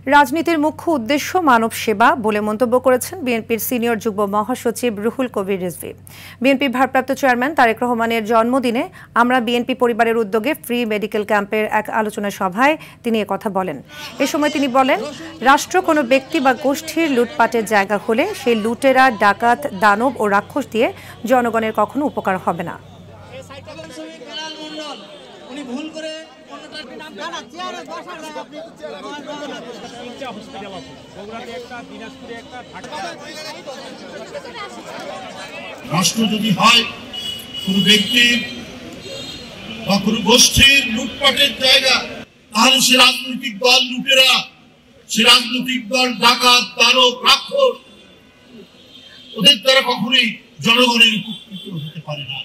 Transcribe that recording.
রাজনীতির মুখ্য উদ্দেশ্য মানব সেবা বলে মন্তব্য করেছেন বিএনপির সিনিয়র যুগ্ম মহাসচিব রুহুল কবির রিজভী। বিএনপির ভারপ্রাপ্ত চেয়ারম্যান তারেক রহমানের জন্মদিনে আমরা বিএনপি পরিবারের উদ্যোগে ফ্রি মেডিকেল ক্যাম্পের এক আলোচনা সভায় তিনি একথা বলেন। এ সময় তিনি বলেন, রাষ্ট্র কোনো ব্যক্তি বা গোষ্ঠীর লুটপাটের জায়গা হলে সেই লুটেরা, ডাকাত, দানব ও রাক্ষস দিয়ে জনগণের কখনো উপকার হবে না। রাষ্ট্র যদি হয় কোন ব্যক্তির বা কোন গোষ্ঠীর লুটপাটের জায়গা, তাহলে সে রাজনৈতিক দল লুটেরা, সে রাজনৈতিক দল ডাকাত, দানব, রাক্ষস, ওদের দ্বারা কখনোই জনগণের উপকৃত হতে পারে না।